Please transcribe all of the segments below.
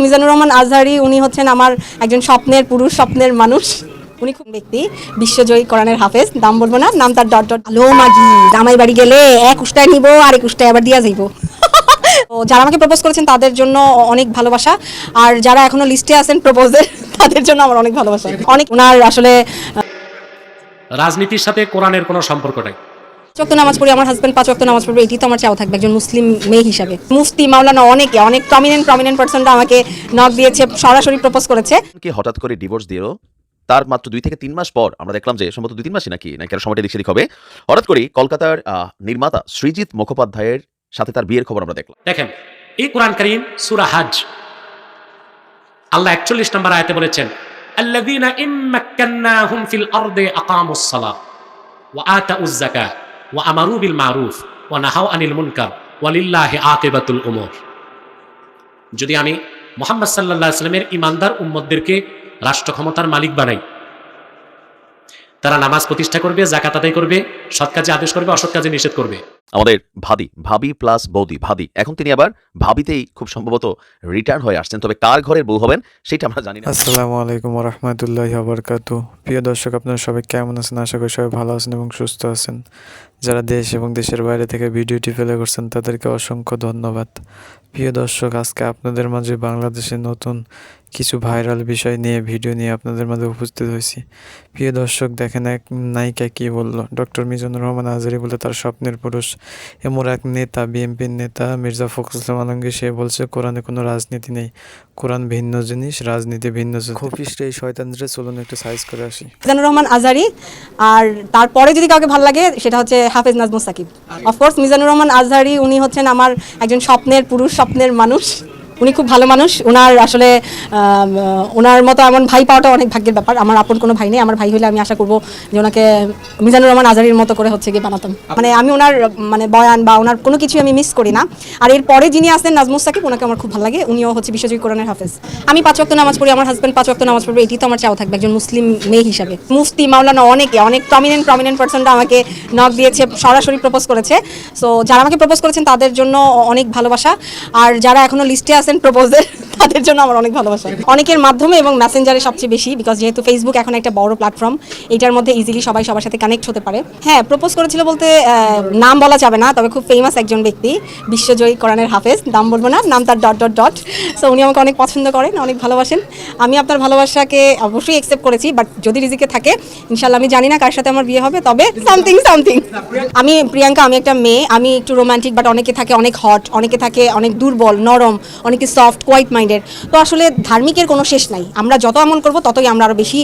মিজানুর রহমান আজহারি উনি হচ্ছেন আমার একজন স্বপ্নের পুরুষ, স্বপ্নের মানুষ। উনি খুব ব্যক্তি, বিশ্বজয়ী কোরআনের হাফেজ। নাম বলবো না, নাম তার ডট ডট আলো মাগি। জামাই বাড়ি গেলে এক উষ্টায় নিব আর এক উষ্টায় আবার দিয়া যাইব। তো যারা আমাকে প্রপোজ করেছেন তাদের জন্য অনেক ভালোবাসা, আর যারা এখনো লিস্টে আছেন প্রপোজের তাদের জন্য আমার অনেক ভালোবাসা। অনেক ওনার আসলে রাজনীতির সাথে কোরআনের কোনো সম্পর্ক নাই। 5 ওয়াক্ত নামাজ পড়ি, আমার হাজবেন্ড 5 ওয়াক্ত নামাজ পড়বে, এটি তো আমার চাও থাকবে একজন মুসলিম মেয়ে হিসাবে। মুফতি মাওলানা অনেক প্রমিনেন্ট পার্সনরা আমাকে নক দিয়েছে, সরাসরি প্রপোজ করেছে। কি হঠাৎ করে ডিভোর্স দিল, তার মাত্র 2 থেকে 3 মাস পর আমরা দেখলাম যে সম্ভবত 2-3 মাসই নাকি আরো সময়টা দিক হবে, হঠাৎ করে কলকাতার নির্মাতা সৃজিত মুখোপাধ্যায়ের সাথে তার বিয়ের খবর আমরা দেখলাম। দেখেন, এই কোরআন কারীম সূরা হজ আল্লাহ 41 নম্বর আয়াতে বলেছেন, আল্লাযীনা ইম্মাক্কান্নাহুম ফিল আরদি আকামুস সালাহ ওয়া আতাউয যাকাহ ওয়া আমারু বিল মারুফ ওয়া নাহাউ আনিল মুনকার ওয়ালিল্লাহি আকিবাতুল উমুর। যদি আমি মুহাম্মদ সাল্লাল্লাহু আলাইহি ওয়াসাল্লামের ঈমানদার উম্মতদেরকে রাষ্ট্র ক্ষমতার মালিক বানাই, তারা নামাজ প্রতিষ্ঠা করবে, যাকাত আদায় করবে, সৎ কাজে আদেশ করবে, অসৎ কাজে নিষেধ করবে। আমাদের ভাবি প্লাস বৌদি ভাবি, এখন তিনি আবার ভাবিতেই খুব সম্ভবত রিটার্ন হয়ে আসছেন, তবে কার ঘরের বউ হবেন সেটা আমরা জানি না। আসসালামু আলাইকুম ওয়া রাহমাতুল্লাহি ওয়া বারাকাতুহু। প্রিয় দর্শক, আপনারা সবাই কেমন আছেন? আশা করি সবাই ভালো আছেন এবং সুস্থ আছেন। যারা দেশ এবং দেশের বাইরে থেকে ভিডিওটি ফেলে করছেন তাদেরকে অসংখ্য ধন্যবাদ। প্রিয় দর্শক, আজকে আপনাদের মাঝে বাংলাদেশের নতুন কিছু ভাইরাল বিষয় নিয়ে ভিডিও নিয়ে আপনাদের মাঝে উপস্থিত হয়েছি। প্রিয় দর্শক, দেখেন এক নায়িকা কি বলল। ডক্টর মিজানুর রহমান আজহারি বলে তার স্বপ্নের পুরুষ এমন এক নেতা, বিএনপির নেতা মির্জা ফখরুল ইসলাম আলমগীর, সে বলছে কোরআনে কোনো রাজনীতি নেই, কোরআন ভিন্ন জিনিস, রাজনীতি ভিন্ন জিনিস। খফিসটা এই শয়তানদের চলুন একটু সাইজ করে আসি। মিজানুর রহমান আজহারি, আর তারপরে যদি কাউকে ভালো লাগে সেটা হচ্ছে হাফেজ নাজমুস সাকিব। অফকোর্স মিজানুর রহমান আজহারি উনি হচ্ছেন আমার একজন স্বপ্নের পুরুষ, স্বপ্নের মানুষ। উনি খুব ভালো মানুষ। ওনার আসলে ওনার মতো এমন ভাই পাওয়াটা অনেক ভাগ্যের ব্যাপার। আমার আপন কোনো ভাই নেই। আমার ভাই হলে আমি আশা করবো যে ওনাকে মিজানুর রহমান আজহারির মতো করে হচ্ছে গিয়ে বানাতাম। মানে আমি ওনার বয়ান বা ওনার কোনো কিছু আমি মিস করি না। আর এরপরে যিনি আসেন নাজমুস সাকিব, ওনাকে আমার খুব ভালো লাগে। উনিও হচ্ছে বিশ্বজয়ী কোরআনের হাফেজ। আমি 5 ওয়াক্ত নামাজ পড়ি, আমার হাজবেন্ড 5 ওয়াক্ত নামাজ পড়বে, এটি তো আমার চাও থাকবে একজন মুসলিম মেয়ে হিসাবে। মুফতি মাওলানা অনেক প্রমিনেন্ট পার্সনরা আমাকে নক দিয়েছে, সরাসরি প্রপোজ করেছে। সো যারা আমাকে প্রপোজ করেছেন তাদের জন্য অনেক ভালোবাসা, আর যারা এখনো লিস্টে আছেন প্রপোজের তাদের জন্য আমার অনেক ভালোবাসা। অনেকের মাধ্যমে এবং মেসেঞ্জারে সবচেয়ে বেশি, বিকজ যেহেতু ফেসবুক এখন একটা বড় প্ল্যাটফর্ম, এটার মধ্যে ইজিলি সবাই সবার সাথে কানেক্ট হতে পারে। হ্যাঁ, প্রপোজ করেছিল বলতে নাম বলা যাবে না, তবে খুব ফেমাস একজন ব্যক্তি, বিশ্বজয়ী কোরআনের হাফেজ। নাম বলবো না, নাম তার ডট ডট ডট। সো উনি আমাকে অনেক পছন্দ করেন, অনেক ভালোবাসেন। আমি আপনার ভালোবাসাকে অবশ্যই অ্যাকসেপ্ট করেছি, বাট যদি রিজিকে থাকে ইনশাল্লাহ, আমি জানি না কার সাথে আমার বিয়ে হবে, তবে সামথিং। আমি প্রিয়াঙ্কা, আমি একটা মেয়ে, আমি একটু রোমান্টিক, বাট অনেকে থাকে অনেক হট, অনেকে থাকে অনেক দুর্বল, নরম, অনেকে সফট, কোয়াইট মাইন্ডেড। তো আসলে ধার্মিকের কোনো শেষ নাই। আমরা যত আমল করবো ততই আমরা আরও বেশি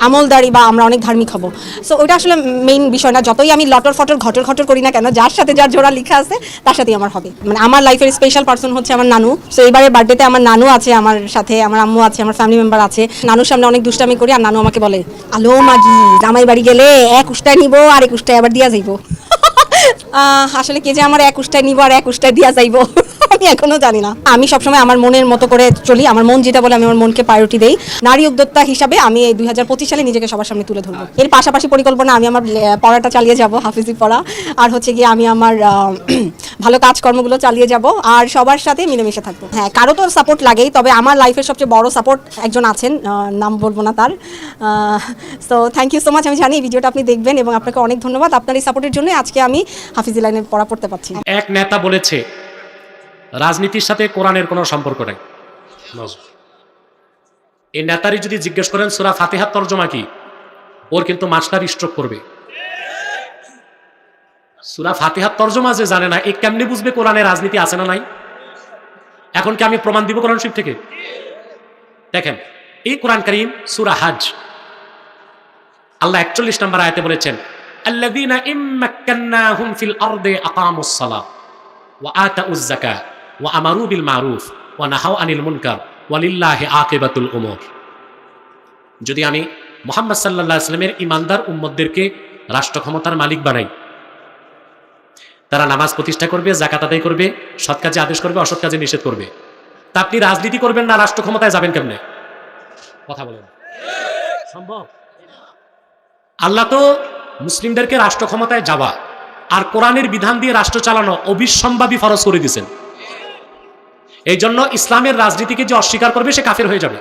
আমলদারি বা আমরা অনেক ধার্মিক হব। সো ওইটা আসলে মেইন বিষয় না। যতই আমি লটর ফটর ঘটর করি না কেন, যার সাথে যার জোড়া লেখা আছে তার সাথেই আমার হবে। আমার লাইফের স্পেশাল পার্সন হচ্ছে আমার নানু। সো এবারে বার্থডেতে আমার নানু আছে আমার সাথে, আমার আম্মু আছে, আমার ফ্যামিলি মেম্বার আছে। নানুর সামনে অনেক দুষ্টামি করি, আর নানু আমাকে বলে, আলো মাগি, জামাই বাড়ি গেলে এক উষ্টায় নিব আর এক উষ্টায় আবার দিয়া যাইব। আসলে কে যে আমার এক উষ্টায় নিব আর এক উষ্টায় দিয়া যাইব আমি এখনো জানি না। আমি সবসময় আমার মনের মতো করে চলি। আমার মন যেটা বলে আমি আমার মনকে প্রায়োরিটি দেই। নারী উদ্যোক্তা হিসাবে আমি এই 2025 সালে নিজেকে সবার সামনে তুলে ধরবো। এর পাশাপাশি পরিকল্পনা, আমি আমার পড়াটা চালিয়ে যাব, হাফিজি পড়া, আর হচ্ছে গিয়ে আমি আমার ভালো কাজকর্মগুলো চালিয়ে যাব, আর সবার সাথে মিলেমিশে থাকবো। হ্যাঁ, কারো তো সাপোর্ট লাগেই, তবে আমার লাইফের সবচেয়ে বড় সাপোর্ট একজন আছেন, নাম বলবো না তার। So thank you so much. আমি জানি এই ভিডিওটা আপনি দেখবেন এবং আপনাকে অনেক ধন্যবাদ। আপনার এই সাপোর্টের জন্য আজকে আমি হাফিজি লাইনে পড়া পড়তে পারছি। এক নেতা বলেছে রাজনীতির সাথে কোরআনের কোনো সম্পর্ক নাই। এই নেতারই যদি জিজ্ঞেস করেন সূরা ফাতিহার তরজমা কি, ওর কিন্তু মাস্টার স্ট্রোক করবে। সূরা ফাতিহার তরজমা যে জানে না, এ কেমনে বুঝবে কোরআনে রাজনীতি আছে না নাই? এখন কি আমি প্রমাণ দিব কোরআন শরীফ থেকে? দেখেন, এই কোরআন কারীম সূরা হজ আল্লাহ 41 নম্বর আয়াতে বলেছেন, আল্লাযীনা ইম্মাক্কান্নাহুম ফিল আরদি আকামুস সালাহ ওয়া আতাউয যাকাহ ওয়া আমারু বিল মারুফ ওয়া নাহাউ আনিল মুনকার ওয়ালিল্লাহি আকিবাতুল উমুর। যদি আমি মুহাম্মদ সাল্লাল্লাহু আলাইহি ওয়াসাল্লামের ঈমানদার উম্মতদেরকে রাষ্ট্র ক্ষমতার মালিক বানাই, তারা নামাজ প্রতিষ্ঠা করবে, যাকাত আদায় করবে, সৎ কাজে আদেশ করবে, অসৎ কাজে নিষেধ করবে। তা আপনি রাজনীতি করবেন না, রাষ্ট্র ক্ষমতায় যাবেন কেমনে? কথা বলেন, সম্ভব? আল্লাহ তো মুসলিমদেরকে রাষ্ট্র ক্ষমতায় যাওয়া আর কোরআনের বিধান দিয়ে রাষ্ট্র চালানো অবিসম্ভাবী ফরজ করে দিয়েছেন। এই জন্য ইসলামের রাজনীতিকে যে অস্বীকার করবে সে কাফের হয়ে যাবে।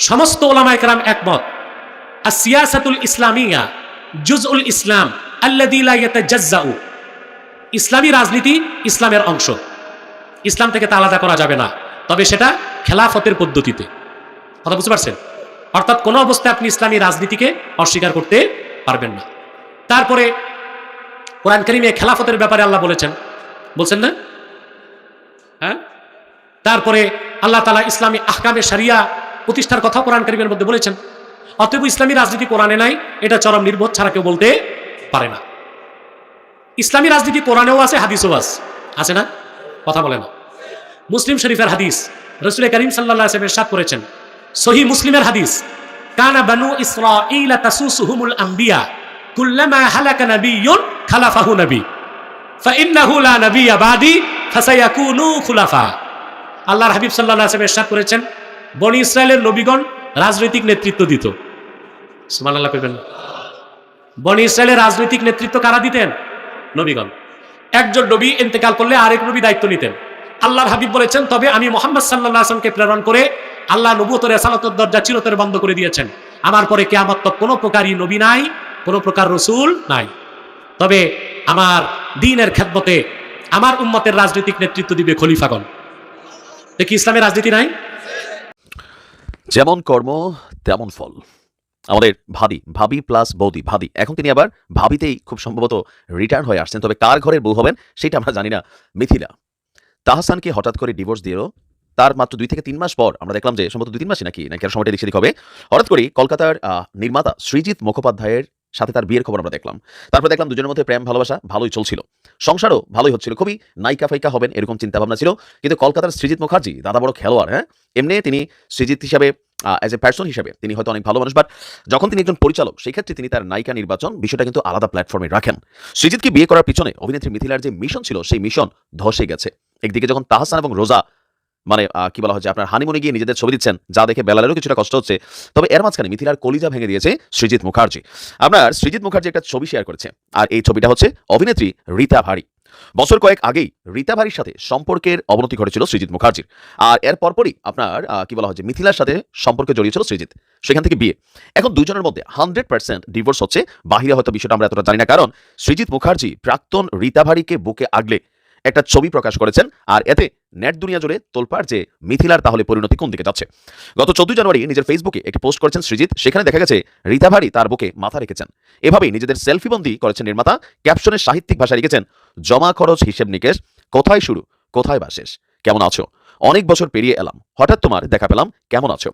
সমস্ত ওলামায়ে কেরাম একমত, আসিয়াসাতুল ইসলামিয়া জুজউল ইসলাম আল্লাযী লা ইয়াতাজাজ্জাউ। ইসলামী রাজনীতি ইসলামের অংশ, ইসলাম থেকে তা আলাদা করা যাবে না, তবে সেটা খেলাফতের পদ্ধতিতে। কথা বুঝতে পারছেন? অর্থাৎ কোনো অবস্থায় আপনি ইসলামী রাজনীতিকে অস্বীকার করতে পারবেন না। তারপরে কোরআন কারীমে খেলাফতের ব্যাপারে আল্লাহ বলছেন না? হ্যাঁ, তারপরে আল্লাহ তাআলা ইসলামী আহকামে শরিয়া প্রতিষ্ঠার কথা কোরআন কারীমের মধ্যে বলেছেন। অতএব ইসলামী রাজনীতি কোরআনে নাই, এটা চরম নির্বোধ ছাড়া কেউ বলতে পারে না। ইসলামী রাজনীতি কোরআনেও আছে, হাদিসেও আছে না? কথা বলে না। মুসলিম শরীফের হাদিস, রাসূল করিম সাল্লাল্লাহু আলাইহি ওয়াসাল্লাম ইরশাদ করেছেন, সহিহ মুসলিমের হাদিস, কানা বানু ইসরাঈল তাসুসুহুমুল আম্বিয়া কুল্লামা হালাকা নাবিয়্যুন খালাফাহু নবী ফাইন্নাহু লা নাবিয়্যা বাদি ফাসায়াকুনু খুলাফা। আল্লাহর হাবিব সাল্লাল্লাহু আলাইহি ওয়াসাল্লাম ইরশাদ করেছেন, বনি ইসরায়েলের নবীগণ রাজনৈতিক নেতৃত্ব দিত। সুবহানাল্লাহ কইবেন না? বনি ইসরায়েলের রাজনৈতিক নেতৃত্ব কারা দিতেন? নবীগণ। একজন নবী ইন্তেকাল করলে আরেক নবী দায়িত্ব নিতেন। আল্লাহর হাবিব বলেছেন, তবে আমি মুহাম্মদ সাল্লাল্লাহু আলাইহি ওয়াসাল্লামকে প্রেরণ করে আল্লাহ নবুয়ত ও রিসালাতের দরজা চিরতরে বন্ধ করে দিয়েছেন। আমার পরে কিয়ামত তক কোনো প্রকারই নবী নাই, কোনো প্রকার রাসূল নাই। তবে আমার দ্বীনের খেদমতে আমার উম্মতের রাজনৈতিক নেতৃত্ব দিবে খলিফাগণ। দেখি ইসলামের রাজনীতি নাই? যেমন কর্ম তেমন ফল। আমাদের ভাবি প্লাস বৌদি ভাবি, এখন তিনি আবার ভাবিতেই খুব সম্ভবত রিটার্ন হয়ে আসছেন। তবে কার ঘরের বউ হবেন সেটা আমরা জানি না। মিথিলা তাহসানকে হঠাৎ করে ডিভোর্স দিল। তার মাত্র 2 থেকে 3 মাস পর আমরা দেখলাম যে সম্ভবত 2-3 মাসই নাকি আর সময়টা দিক সেদিক হবে, হঠাৎ করে কলকাতার নির্মাতা সৃজিত মুখোপাধ্যায়ের সাথে তার বিয়ের খবর আমরা দেখলাম। তারপর দেখলাম দুজনের মধ্যে প্রেম ভালোবাসা ভালোই চলছিল, সংসারও ভালোই হচ্ছিল, খুবই নায়িকা ফাইকা হবেন এরকম চিন্তা ভাবনা ছিল। কিন্তু কলকাতার সৃজিত মুখার্জি দাদা বড় খেলোয়াড়। হ্যাঁ, এমনি তিনি সৃজিত হিসাবে অ্যাজ এ পার্সন হিসেবে তিনি হয়তো অনেক ভালো মানুষ, বাট যখন তিনি একজন পরিচালক সেই ক্ষেত্রে তিনি তার নায়িকা নির্বাচন বিষয়টা কিন্তু আলাদা প্ল্যাটফর্মে রাখেন। সৃজিতকে বিয়ে করার পিছনে অভিনেত্রী মিথিলার যে মিশন ছিল সেই মিশন ধসে গেছে। একদিকে যখন তাহসান এবং রোজা কি বলা হয় যে আপনার হানিমুনে গিয়ে নিজেদের ছবি দিচ্ছেন, যা দেখে বেলালেরও কিছুটা কষ্ট হচ্ছে, তবে এর মাঝখানে মিথিলার কলিজা ভেঙে দিয়েছে সৃজিত মুখার্জি। আপনার সৃজিত মুখার্জি একটা ছবি শেয়ার করেছে, আর এই ছবিটা হচ্ছে অভিনেত্রী রীতা ভারী। বছর কয়েক আগেই রীতা ভারীর সাথে সম্পর্কের অবনতি ঘটেছিল সৃজিত মুখার্জির, আর এর পরপরই আপনার কি বলা হয় যে মিথিলার সাথে সম্পর্কে জড়িয়েছিল সৃজিত, সেখান থেকে বিয়ে। এখন দুজনের মধ্যে 100% ডিভোর্স হচ্ছে। বাহিরে হয়তো বিষয়টা আমরা এতটা জানি না, কারণ সৃজিত মুখার্জি প্রাক্তন রীতা ভারীকে বুকে আগলে একটা ছবি প্রকাশ করেছেন, আর এতে নেট দুনিয়া জুড়ে তোলপাড় যে মিথিলার তাহলে পরিণতি কোন দিকে যাচ্ছে। গত 14 জানুয়ারি নিজের ফেসবুকে একটি পোস্ট করেছেন সৃজিত, সেখানে দেখা গেছে রীতা ভারী তার বুকে মাথা রেখেছেন। এভাবেই নিজেদের সেলফিবন্দি করেছেন নির্মাতা। ক্যাপশনের সাহিত্যিক ভাষায় লিখেছেন, জমা খরচ হিসেব নিকেশ, কোথায় শুরু কোথায় বা শেষ, কেমন আছো, অনেক বছর পেরিয়ে এলাম, হঠাৎ তোমার দেখা পেলাম, কেমন আছো।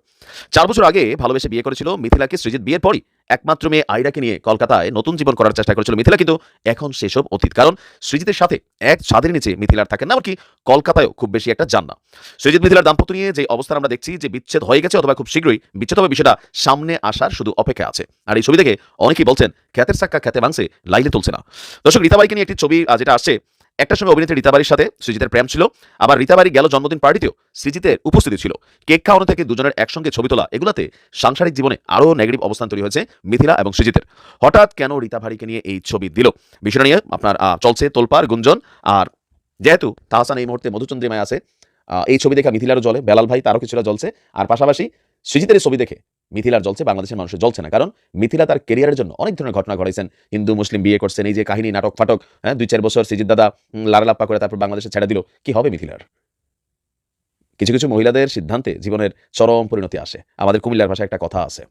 4 বছর আগে ভালোবেসে বিয়ে করেছিল মিথিলাকে সৃজিত। বিয়ের পরই একমাত্র মেয়ে আইরাকে নিয়ে কলকাতায় নতুন জীবন করার চেষ্টা করেছিল মিথিলা, কিন্তু এখন সেসব অতীত, কারণ সৃজিতের সাথে এক ছাদের নিচে মিথিলার থাকেন না, এমনকি কলকাতায়ও খুব বেশি একটা যান না। সৃজিত মিথিলার দাম্পত্য নিয়ে যে অবস্থান আমরা দেখছি যে বিচ্ছেদ হয়ে গেছে অথবা খুব শীঘ্রই বিচ্ছেদ হবে, বিষয়টা সামনে আসার শুধু অপেক্ষা আছে। আর এই ছবি দেখে অনেকেই বলছেন খ্যাতের সাক্কা খ্যাতে ভাঙছে, লাইলে তুলছে না। দর্শক, রীতা ভারীকে নিয়ে একটি ছবি যেটা আসছে, একটার সঙ্গে অভিনেত্রী রীতা ভারীর সাথে সৃজিতের প্রেম ছিল, আবার রীতা ভারী গেল জন্মদিন পার্টিতেও সৃজিতের উপস্থিতি ছিল। কেক খাওয়ানো থেকে দুজনের একসঙ্গে ছবি তোলা, এগুলাতে সাংসারিক জীবনে আরও নেগেটিভ অবস্থান তৈরি হয়েছে মিথিলা এবং সৃজিতের। হঠাৎ কেন রীতা ভারীকে নিয়ে এই ছবি দিল, বিষয়টা নিয়ে আপনার চলছে তোলপাড় গুঞ্জন। আর যেহেতু তাহসান এই মুহূর্তে মধুচন্দ্রিমায় আছে, এই ছবি দেখে মিথিলারও জলে, বেলাল ভাই তারও কিছুটা জ্বলছে, আর পাশাপাশি সৃজিতের ছবি দেখে মিথিলার জ্বলছে, বাংলাদেশের মানুষের জ্বলছে না। কারণ মিথিলা তার কেরিয়ারের জন্য অনেক ধরনের ঘটনা ঘটাইছেন, হিন্দু মুসলিম বিয়ে করছেন, এই যে কাহিনী নাটক ফাটক, হ্যাঁ 2-4 বছর সৃজিত দাদা লাড়ালাপ্পা করে তারপর বাংলাদেশে ছেড়ে দিল, কি হবে মিথিলার। কিছু কিছু মহিলাদের সিদ্ধান্তে জীবনের চরম পরিণতি আসে। আমাদের কুমিল্লার ভাষায় একটা কথা আছে,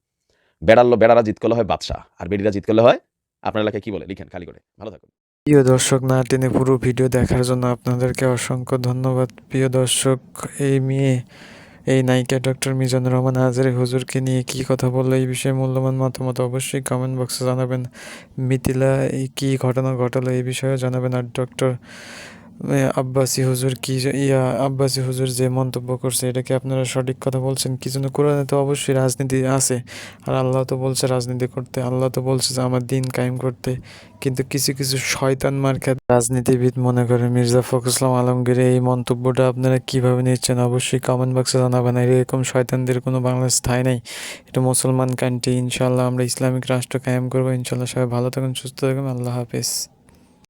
বেড়ারা জিত করলে হয় বাদশাহ, আর বেড়িরা জিত করলে হয়, আপনার এলাকায় কি বলে লিখেন খালি করে। ভালো থাকুন। প্রিয় দর্শক, না টেনে পুরো ভিডিও দেখার জন্য আপনাদেরকে অসংখ্য ধন্যবাদ। প্রিয় দর্শক, এই নায়িকা ডক্টর মিজানুর রহমান আজহারী হুজুরকে নিয়ে কী কথা বললো, এই বিষয়ে মূল্যবান মতামত অবশ্যই কমেন্ট বক্সে জানাবেন। মিথিলা কী ঘটনা ঘটালো এই বিষয়েও জানাবেন। আর ডক্টর আব্বাসী হুজুর যে মন্তব্য করছে, এটা কি আপনারা সঠিক কথা বলছেন? কি জন্য? কোরআনে তো অবশ্যই রাজনীতি আছে, আর আল্লাহ তো বলছে রাজনীতি করতে, আল্লাহ তো বলছে যে আমার দিন কায়েম করতে। কিন্তু কিছু কিছু শয়তান মার্কা রাজনীতিবিদ মনে করে মির্জা ফখরুল ইসলাম আলমগীর এই মন্তব্যটা আপনারা কিভাবে নিচ্ছেন অবশ্যই কমেন্ট বক্সে জানাবেন। আর এরকম শয়তানদের কোনো বাংলাদেশ স্থায়ী নেই, এটা মুসলমান কান্ট্রি। ইনশাল্লাহ আমরা ইসলামিক রাষ্ট্র কায়েম করবো। ইনশাল্লাহ সবাই ভালো থাকুন, সুস্থ থাকুন, আল্লাহ হাফেজ।